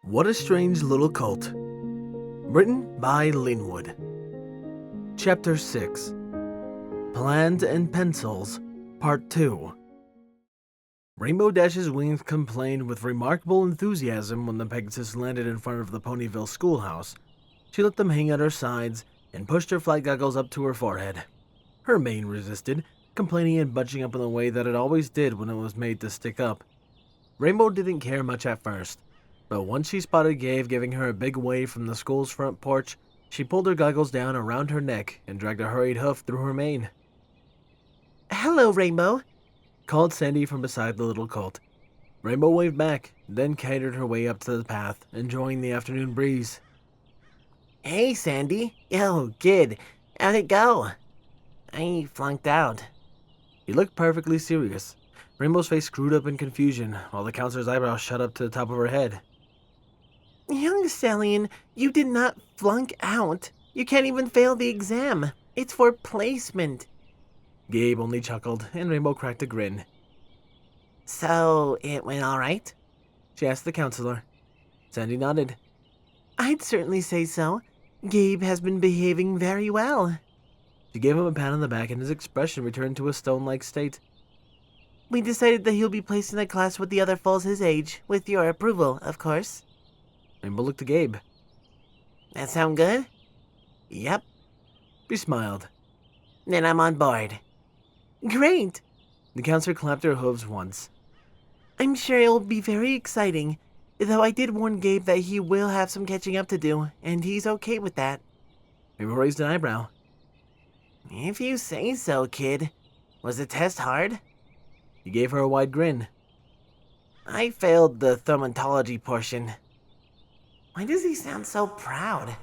What a Strange Little Colt. Written by Linwood. Chapter 6. Pigments and Pencils, Part 2. Rainbow Dash's wings complained with remarkable enthusiasm when the Pegasus landed in front of the Ponyville schoolhouse. She let them hang at her sides and pushed her flight goggles up to her forehead. Her mane resisted, complaining and bunching up in the way that it always did when it was made to stick up. Rainbow didn't care much at first, but once she spotted Gabe giving her a big wave from the school's front porch, she pulled her goggles down around her neck and dragged a hurried hoof through her mane. "Hello, Rainbow," called Sandy from beside the little Colt. Rainbow waved back, then catered her way up to the path, enjoying the afternoon breeze. "Hey, Sandy. Yo, kid. How'd it go?" "I flunked out." He looked perfectly serious. Rainbow's face screwed up in confusion, while the counselor's eyebrows shot up to the top of her head. "Young Stallion, you did not flunk out. You can't even fail the exam. It's for placement." Gabe only chuckled, and Rainbow cracked a grin. "So, it went all right?" she asked the counselor. Sandy nodded. "I'd certainly say so. Gabe has been behaving very well." She gave him a pat on the back, and his expression returned to a stone-like state. "We decided that he'll be placed in a class with the other foals his age, with your approval, of course." Rainbow looked at Gabe. "That sound good?" "Yep." He smiled. "Then I'm on board." "Great!" The counselor clapped her hooves once. "I'm sure it will be very exciting, though I did warn Gabe that he will have some catching up to do, and he's okay with that." Rainbow raised an eyebrow. "If you say so, kid. Was the test hard?" He gave her a wide grin. "I failed the thermatology portion." Why does he sound so proud?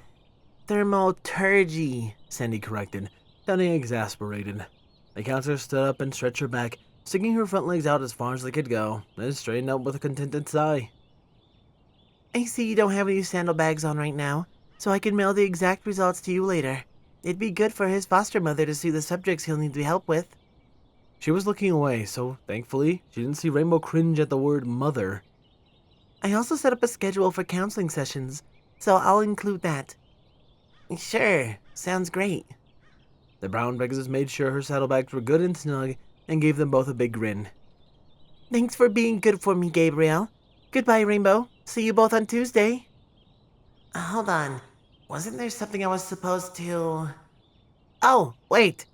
"Thermaturgy," Sandy corrected, sounding exasperated. The counselor stood up and stretched her back, sticking her front legs out as far as they could go, then straightened up with a contented sigh. "I see you don't have any saddlebags on right now, so I can mail the exact results to you later. It'd be good for his foster mother to see the subjects he'll need help with." She was looking away, so thankfully she didn't see Rainbow cringe at the word mother. "I also set up a schedule for counseling sessions, so I'll include that." "Sure, sounds great." The brown Pegasus made sure her saddlebags were good and snug and gave them both a big grin. "Thanks for being good for me, Gabriel. Goodbye, Rainbow. See you both on Tuesday." Hold on. Wasn't there something I was supposed to... "Oh, wait!"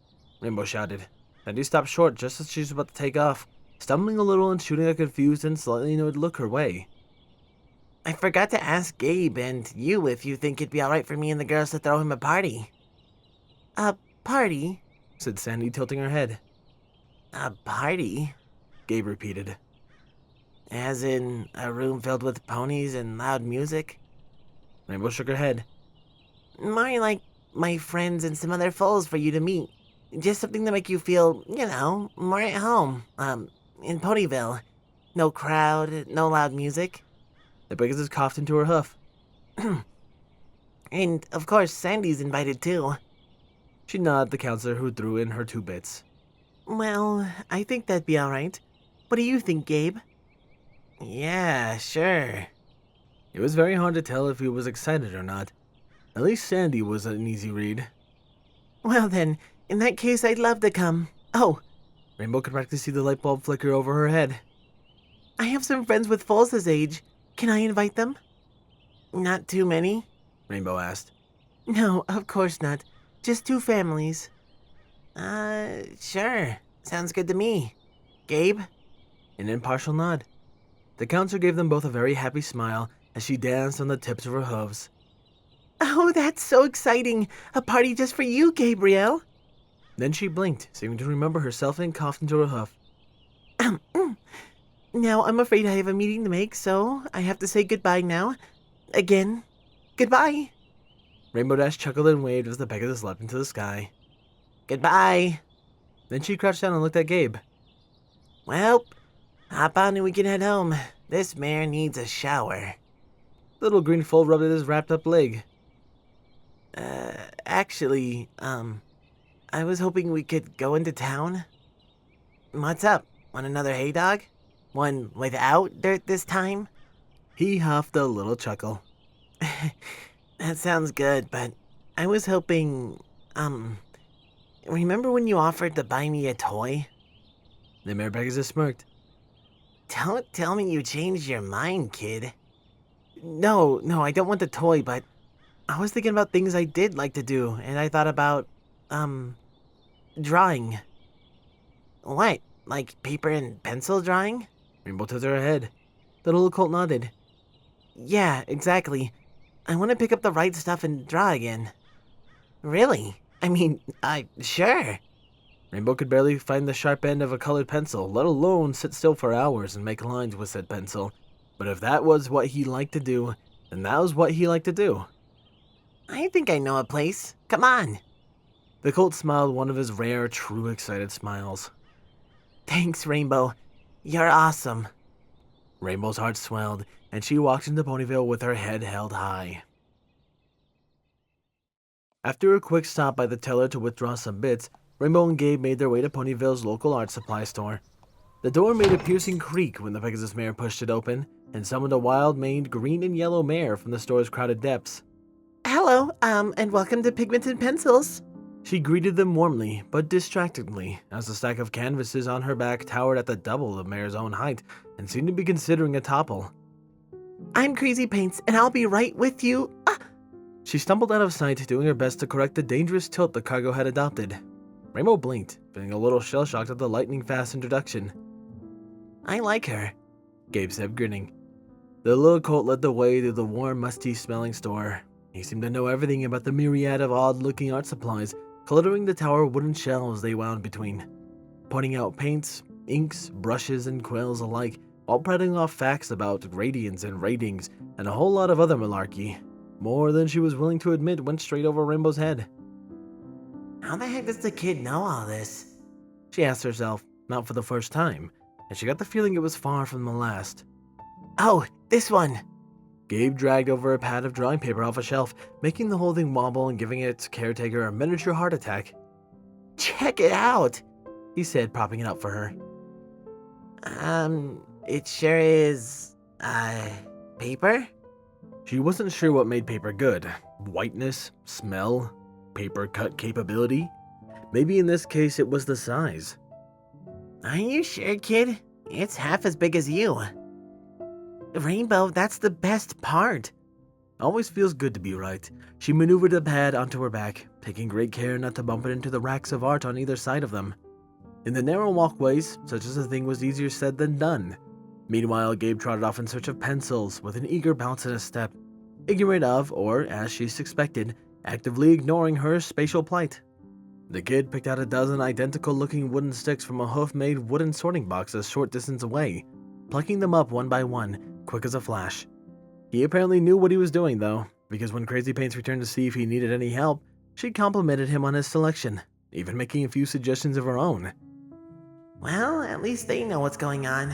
Rainbow shouted. Sandy stopped short just as she was about to take off, stumbling a little and shooting a confused and slightly annoyed look her way. "I forgot to ask Gabe and you if you think it'd be alright for me and the girls to throw him a party." "A party?" said Sandy, tilting her head. "A party?" Gabe repeated. "As in a room filled with ponies and loud music?" Rainbow shook her head. "More like my friends and some other foals for you to meet. Just something to make you feel, more at home, in Ponyville. No crowd, no loud music." The Pegasus coughed into her hoof. "And, of course, Sandy's invited too." She nodded at the counselor, who threw in her 2 bits. "Well, I think that'd be alright. What do you think, Gabe?" "Yeah, sure." It was very hard to tell if he was excited or not. At least Sandy was an easy read. "Well then, in that case I'd love to come. Oh!" Rainbow could practically see the light bulb flicker over her head. "I have some friends with foals his age. Can I invite them?" "Not too many?" Rainbow asked. "No, of course not. Just 2 families." Sure. Sounds good to me. Gabe?" An impartial nod. The counselor gave them both a very happy smile as she danced on the tips of her hooves. "Oh, that's so exciting! A party just for you, Gabriel!" Then she blinked, seeming to remember herself, and coughed into her hoof. "Now, I'm afraid I have a meeting to make, so I have to say goodbye now. Again, goodbye." Rainbow Dash chuckled and waved as the Pegasus leapt into the sky. "Goodbye." Then she crouched down and looked at Gabe. "Well, hop on and we can head home. This mare needs a shower." The little green foal rubbed at his wrapped-up leg. Actually, I was hoping we could go into town." "What's up? Want another hay dog? One without dirt this time?" He huffed a little chuckle. That sounds good, but I was hoping, remember when you offered to buy me a toy? The Mayor Pegasus smirked. Don't tell me you changed your mind, kid. No, I don't want the toy, but I was thinking about things I did like to do, and I thought about, drawing. What? Like paper and pencil drawing? Rainbow tilted her head. The little Colt nodded. Yeah, exactly. I want to pick up the right stuff and draw again. Really? I mean, sure. Rainbow could barely find the sharp end of a colored pencil, let alone sit still for hours and make lines with said pencil. But if that was what he liked to do, then that was what he liked to do. I think I know a place. Come on. The Colt smiled one of his rare, true excited smiles. Thanks, Rainbow. You're awesome. Rainbow's heart swelled, and she walked into Ponyville with her head held high. After a quick stop by the teller to withdraw some bits, Rainbow and Gabe made their way to Ponyville's local art supply store. The door made a piercing creak when the Pegasus Mare pushed it open and summoned a wild-maned green and yellow mare from the store's crowded depths. Hello, and welcome to Pigments Pencils. She greeted them warmly, but distractedly, as the stack of canvases on her back towered at the double of Mare's own height and seemed to be considering a topple. I'm Crazy Paints, and I'll be right with you. She stumbled out of sight, doing her best to correct the dangerous tilt the cargo had adopted. Rainbow blinked, feeling a little shell-shocked at the lightning-fast introduction. I like her, Gabe said, grinning. The little Colt led the way to the warm, musty-smelling store. He seemed to know everything about the myriad of odd-looking art supplies cluttering the tower of wooden shelves they wound between, pointing out paints, inks, brushes, and quills alike, all prattling off facts about gradients and ratings, and a whole lot of other malarkey. More than she was willing to admit went straight over Rainbow's head. How the heck does the kid know all this? She asked herself, not for the first time, and she got the feeling it was far from the last. Oh, this one! Gabe dragged over a pad of drawing paper off a shelf, making the whole thing wobble and giving its caretaker a miniature heart attack. Check it out, he said, propping it up for her. It sure is, paper? She wasn't sure what made paper good. Whiteness, smell, paper cut capability? Maybe in this case it was the size. Are you sure, kid? It's half as big as you. Rainbow, that's the best part. Always feels good to be right. She maneuvered the pad onto her back, taking great care not to bump it into the racks of art on either side of them. In the narrow walkways, such as a thing was easier said than done. Meanwhile, Gabe trotted off in search of pencils with an eager bounce in his step, ignorant of, or as she suspected, actively ignoring her spatial plight. The kid picked out a dozen identical-looking wooden sticks from a hoof-made wooden sorting box a short distance away, plucking them up one by one, quick as a flash. He apparently knew what he was doing, though, because when Crazy Paints returned to see if he needed any help, she complimented him on his selection, even making a few suggestions of her own. Well, at least they know what's going on.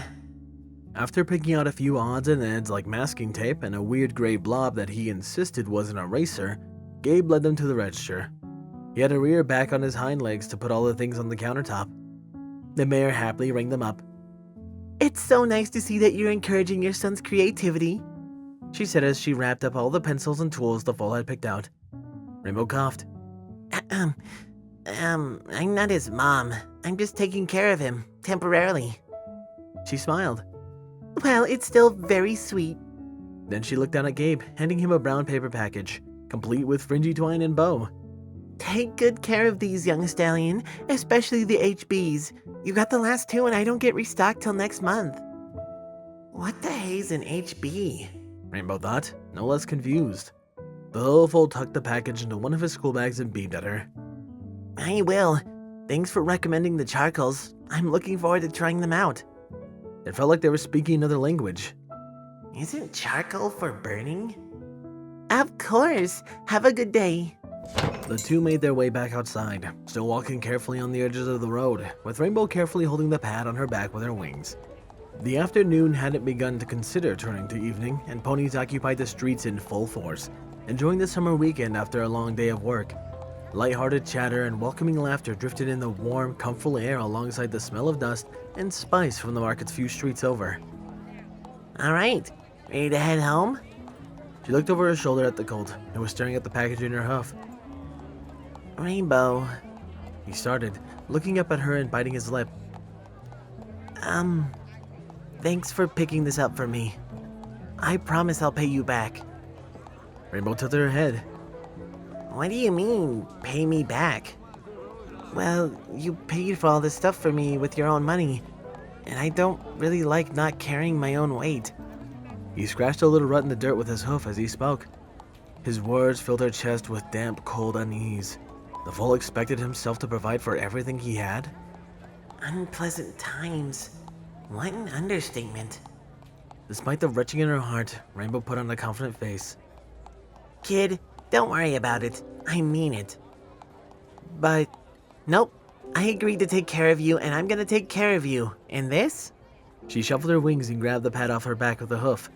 After picking out a few odds and ends like masking tape and a weird gray blob that he insisted was an eraser, Gabe led them to the register. He had a rear back on his hind legs to put all the things on the countertop. The mayor happily rang them up. It's so nice to see that you're encouraging your son's creativity, she said as she wrapped up all the pencils and tools the foal had picked out. Rainbow coughed. I'm not his mom. I'm just taking care of him, temporarily. She smiled. Well, it's still very sweet. Then she looked down at Gabe, handing him a brown paper package, complete with fringy twine and bow. Take good care of these, young stallion, especially the HBs. You got the last two and I don't get restocked till next month. What the hell's an HB? Rainbow thought, no less confused. The little foal tucked the package into one of his school bags and beamed at her. I will. Thanks for recommending the charcoals. I'm looking forward to trying them out. It felt like they were speaking another language. Isn't charcoal for burning? Of course. Have a good day. The two made their way back outside, still walking carefully on the edges of the road, with Rainbow carefully holding the pad on her back with her wings. The afternoon hadn't begun to consider turning to evening, and ponies occupied the streets in full force, enjoying the summer weekend after a long day of work. Light-hearted chatter and welcoming laughter drifted in the warm, comfortable air alongside the smell of dust and spice from the market's few streets over. All right, Ready to head home? She looked over her shoulder at the Colt and was staring at the package in her hoof. Rainbow. He started, looking up at her and biting his lip. Thanks for picking this up for me. I promise I'll pay you back. Rainbow tilted her head. What do you mean, pay me back? Well, you paid for all this stuff for me with your own money, and I don't really like not carrying my own weight. He scratched a little rut in the dirt with his hoof as he spoke. His words filled her chest with damp, cold unease. The fool expected himself to provide for everything he had? Unpleasant times. What an understatement. Despite the retching in her heart, Rainbow put on a confident face. Kid, don't worry about it. I mean it. But, nope. I agreed to take care of you, and I'm gonna take care of you. And this? She shuffled her wings and grabbed the pad off her back with a hoof.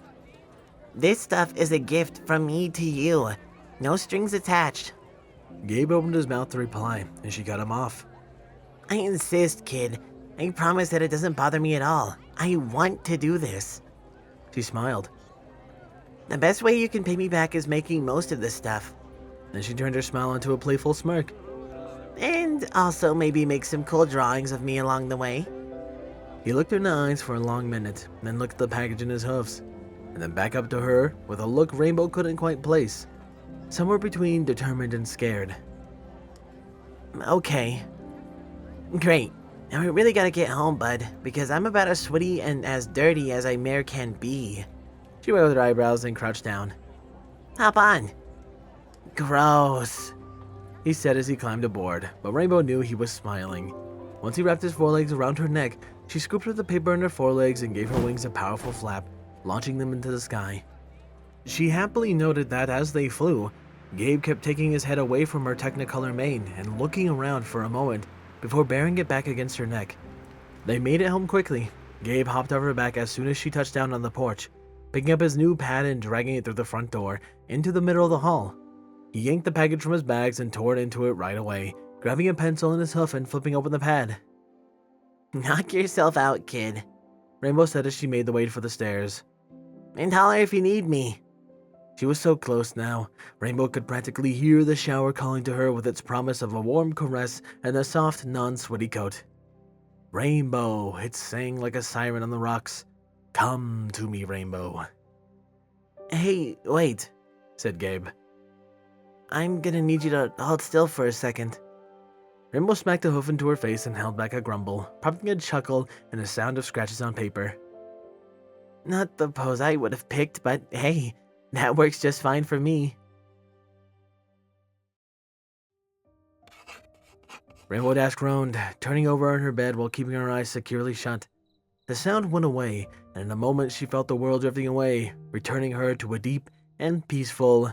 This stuff is a gift from me to you. No strings attached. Gabe opened his mouth to reply, and she cut him off. I insist, kid. I promise that it doesn't bother me at all. I want to do this. She smiled. The best way you can pay me back is making most of this stuff. Then she turned her smile into a playful smirk. And also maybe make some cool drawings of me along the way. He looked her in the eyes for a long minute, then looked at the package in his hoofs, and then back up to her with a look Rainbow couldn't quite place. Somewhere between determined and scared. Okay. Great. Now we really gotta get home, bud, because I'm about as sweaty and as dirty as a mare can be. She waved her eyebrows and crouched down. Hop on. Gross. He said as he climbed aboard, but Rainbow knew he was smiling. Once he wrapped his forelegs around her neck, she scooped up the paper in her forelegs and gave her wings a powerful flap, launching them into the sky. She happily noted that as they flew, Gabe kept taking his head away from her Technicolor mane and looking around for a moment before bearing it back against her neck. They made it home quickly. Gabe hopped over her back as soon as she touched down on the porch, picking up his new pad and dragging it through the front door into the middle of the hall. He yanked the package from his bags and tore into it right away, grabbing a pencil in his hoof and flipping open the pad. Knock yourself out, kid. Rainbow said as she made the way for the stairs. And holler if you need me. She was so close now, Rainbow could practically hear the shower calling to her with its promise of a warm caress and a soft, non-sweaty coat. Rainbow, it sang like a siren on the rocks. Come to me, Rainbow. Hey, wait, said Gabe. I'm gonna need you to hold still for a second. Rainbow smacked a hoof into her face and held back a grumble, prompting a chuckle and a sound of scratches on paper. Not the pose I would have picked, but hey, that works just fine for me. Rainbow Dash groaned, turning over in her bed while keeping her eyes securely shut. The sound went away, and in a moment she felt the world drifting away, returning her to a deep and peaceful...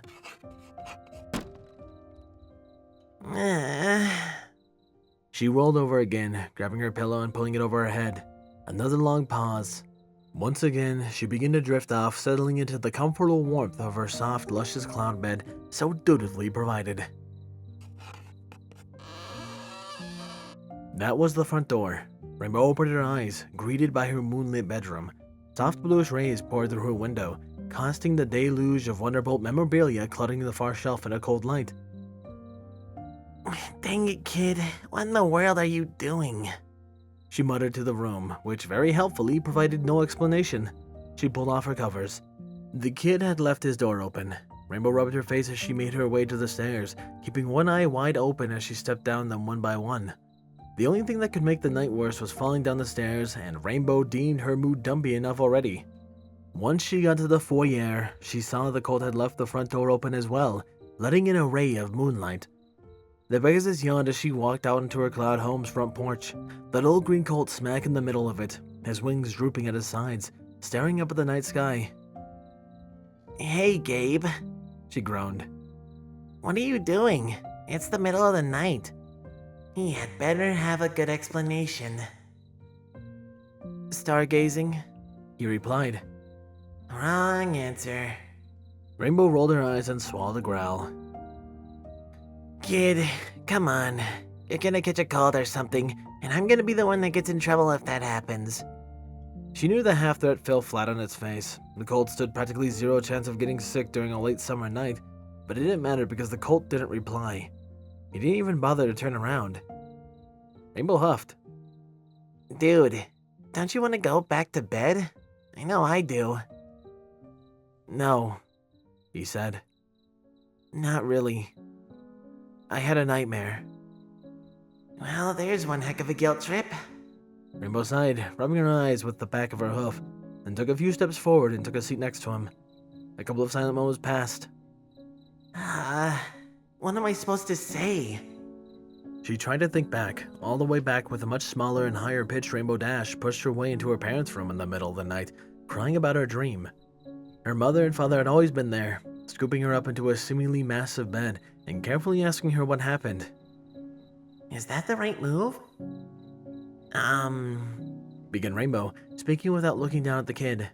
She rolled over again, grabbing her pillow and pulling it over her head. Another long pause. Once again, she began to drift off, settling into the comfortable warmth of her soft, luscious cloud bed so dutifully provided. That was the front door. Rainbow opened her eyes, greeted by her moonlit bedroom. Soft bluish rays poured through her window, casting the deluge of Wonderbolt memorabilia cluttering the far shelf in a cold light. Dang it, kid. What in the world are you doing? She muttered to the room, which very helpfully provided no explanation. She pulled off her covers. The kid had left his door open. Rainbow rubbed her face as she made her way to the stairs, keeping one eye wide open as she stepped down them one by one. The only thing that could make the night worse was falling down the stairs, and Rainbow deemed her mood dumpy enough already. Once she got to the foyer, she saw the Colt had left the front door open as well, letting in a ray of moonlight. The Pegasus yawned as she walked out into her cloud home's front porch, that old green Colt smack in the middle of it, his wings drooping at his sides, staring up at the night sky. Hey, Gabe, she groaned. What are you doing? It's the middle of the night. He had better have a good explanation. Stargazing, he replied. Wrong answer. Rainbow rolled her eyes and swallowed a growl. Kid, come on. You're gonna catch a cold or something, and I'm gonna be the one that gets in trouble if that happens. She knew the half-threat fell flat on its face. The Colt stood practically zero chance of getting sick during a late summer night, but it didn't matter because the Colt didn't reply. He didn't even bother to turn around. Rainbow huffed. Dude, don't you want to go back to bed? I know I do. No, he said. Not really. I had a nightmare. Well, there's one heck of a guilt trip. Rainbow sighed, rubbing her eyes with the back of her hoof, then took a few steps forward and took a seat next to him. A couple of silent moments passed. What am I supposed to say? She tried to think back, all the way back with a much smaller and higher-pitched Rainbow Dash pushed her way into her parents' room in the middle of the night, crying about her dream. Her mother and father had always been there, scooping her up into a seemingly massive bed and carefully asking her what happened. Is that the right move? Began Rainbow, speaking without looking down at the kid.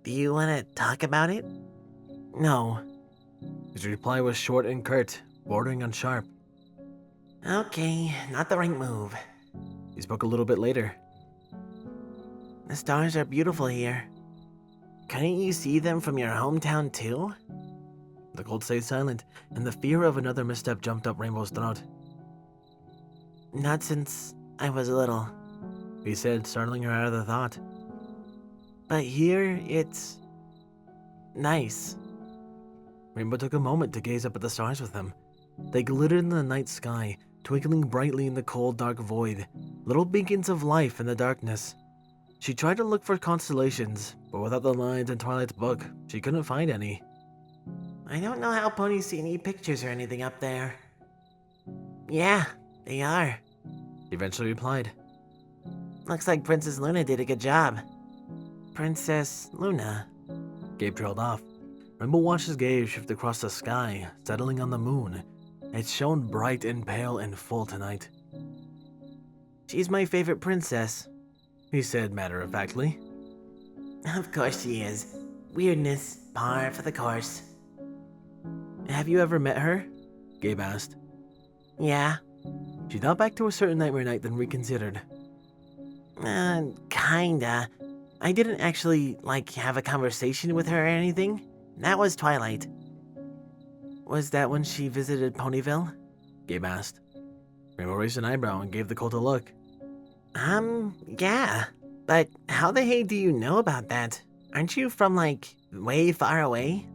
Do you want to talk about it? No. His reply was short and curt, bordering on sharp. Okay, not the right move. He spoke a little bit later. The stars are beautiful here. Couldn't you see them from your hometown too? The Colt stayed silent, and the fear of another misstep jumped up Rainbow's throat. Not since I was little, he said, startling her out of the thought. But here, it's nice. Rainbow took a moment to gaze up at the stars with him. They glittered in the night sky, twinkling brightly in the cold, dark void, little beacons of life in the darkness. She tried to look for constellations, but without the lines in Twilight's book, she couldn't find any. I don't know how ponies see any pictures or anything up there. Yeah, they are, he eventually replied. Looks like Princess Luna did a good job. Princess Luna. Gabe trailed off. Rainbow watched his gaze shift across the sky, settling on the moon. It shone bright and pale and full tonight. She's my favorite princess, he said matter-of-factly. Of course she is. Weirdness, par for the course. Have you ever met her? Gabe asked. Yeah. She thought back to a certain nightmare night, then reconsidered. Kinda. I didn't actually, have a conversation with her or anything. That was Twilight. Was that when she visited Ponyville? Gabe asked. Rainbow raised an eyebrow and gave the Colt a look. Yeah. But how the hey do you know about that? Aren't you from, way far away?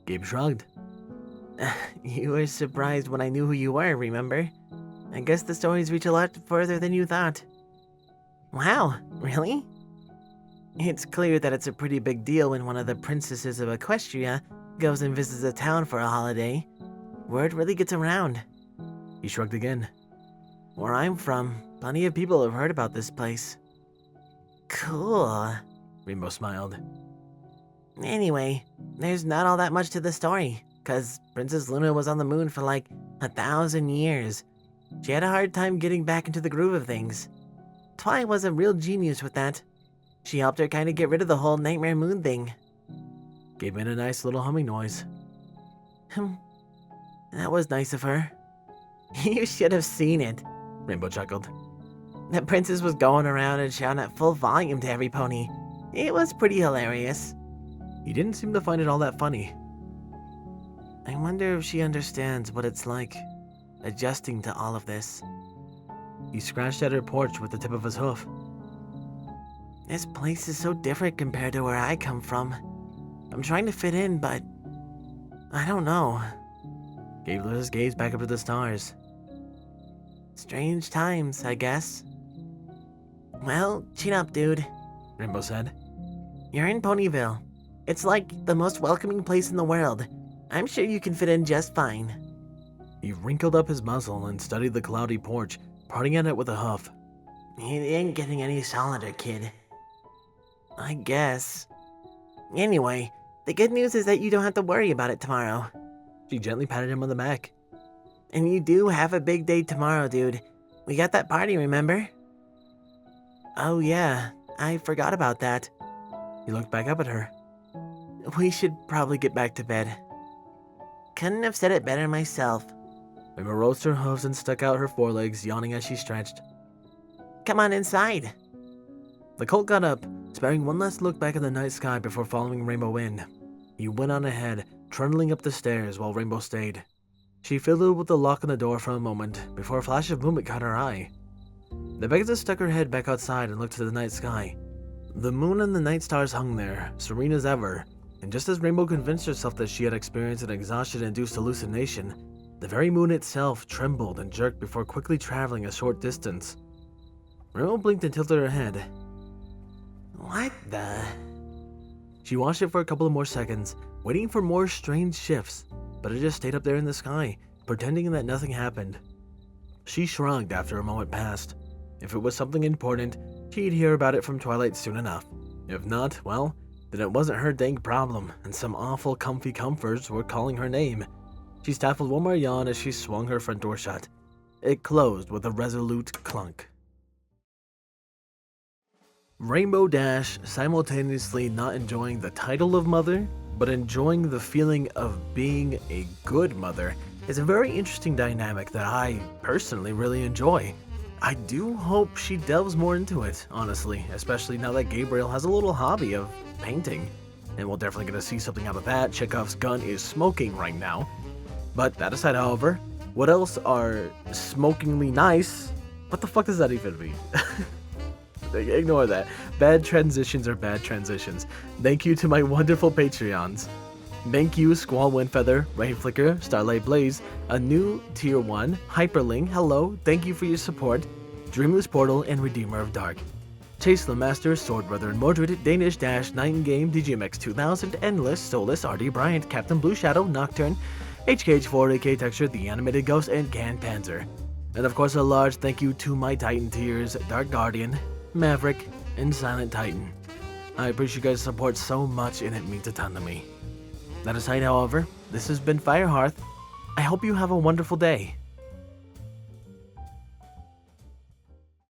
Gabe shrugged. You were surprised when I knew who you were, remember? I guess the stories reach a lot further than you thought. Wow, really? It's clear that it's a pretty big deal when one of the princesses of Equestria goes and visits a town for a holiday. Word really gets around. He shrugged again. Where I'm from, plenty of people have heard about this place. Cool. Rainbow smiled. Anyway, there's not all that much to the story, 'cause Princess Luna was on the moon for 1,000 years. She had a hard time getting back into the groove of things. Twi was a real genius with that. She helped her kinda get rid of the whole Nightmare Moon thing. Gave in a nice little humming noise. That was nice of her. You should have seen it, Rainbow chuckled. The princess was going around and shouting at full volume to every pony. It was pretty hilarious. He didn't seem to find it all that funny. I wonder if she understands what it's like, adjusting to all of this. He scratched at her porch with the tip of his hoof. This place is so different compared to where I come from. I'm trying to fit in, but I don't know. Gabe lit his gaze back up to the stars. Strange times, I guess. Well, chin up, dude, Rainbow said. You're in Ponyville. It's like the most welcoming place in the world. I'm sure you can fit in just fine. He wrinkled up his muzzle and studied the cloudy porch, prodding at it with a hoof. It ain't getting any solider, kid. I guess. Anyway, the good news is that you don't have to worry about it tomorrow. She gently patted him on the back. And you do have a big day tomorrow, dude. We got that party, remember? Oh yeah, I forgot about that. He looked back up at her. We should probably get back to bed. Couldn't have said it better myself. Rainbow rolled her hooves and stuck out her forelegs, yawning as she stretched. Come on inside. The Colt got up, sparing one last look back at the night sky before following Rainbow in. He went on ahead, trundling up the stairs while Rainbow stayed. She fiddled with the lock on the door for a moment before a flash of movement caught her eye. The Pegasus stuck her head back outside and looked to the night sky. The moon and the night stars hung there, serene as ever, and just as Rainbow convinced herself that she had experienced an exhaustion-induced hallucination, the very moon itself trembled and jerked before quickly traveling a short distance. Rainbow blinked and tilted her head. What the? She watched it for a couple of more seconds, waiting for more strange shifts, but it just stayed up there in the sky, pretending that nothing happened. She shrugged after a moment passed. If it was something important, she'd hear about it from Twilight soon enough. If not, well, then it wasn't her dang problem, and some awful comfy comforts were calling her name. She stifled one more yawn as she swung her front door shut. It closed with a resolute clunk. Rainbow Dash, simultaneously not enjoying the title of mother, but enjoying the feeling of being a good mother, is a very interesting dynamic that I personally really enjoy. I do hope she delves more into it, honestly, especially now that Gabriel has a little hobby of painting. And we're definitely going to see something out of that. Chekhov's gun is smoking right now. But that aside, however, what else are smokingly nice? What the fuck does that even mean? Ignore that. Bad transitions are bad transitions. Thank you to my wonderful Patreons. Thank you, Squall, Windfeather, Rainflicker, Starlight Blaze, a new Tier 1, Hyperling, hello, thank you for your support, Dreamless Portal, and Redeemer of Dark. Chase Lemaster, Swordbrother, and Mordred, Danish Dash, Nightingale, DJMX 2000, Endless, Solus, RD Bryant, Captain Blueshadow, Nocturne, HKH4, AK Texture, The Animated Ghost, and Can Panzer. And of course a large thank you to my Titan tiers, Dark Guardian, Maverick, and Silent Titan. I appreciate you guys' support so much and it means a ton to me. That aside, however, this has been Firehearth. I hope you have a wonderful day.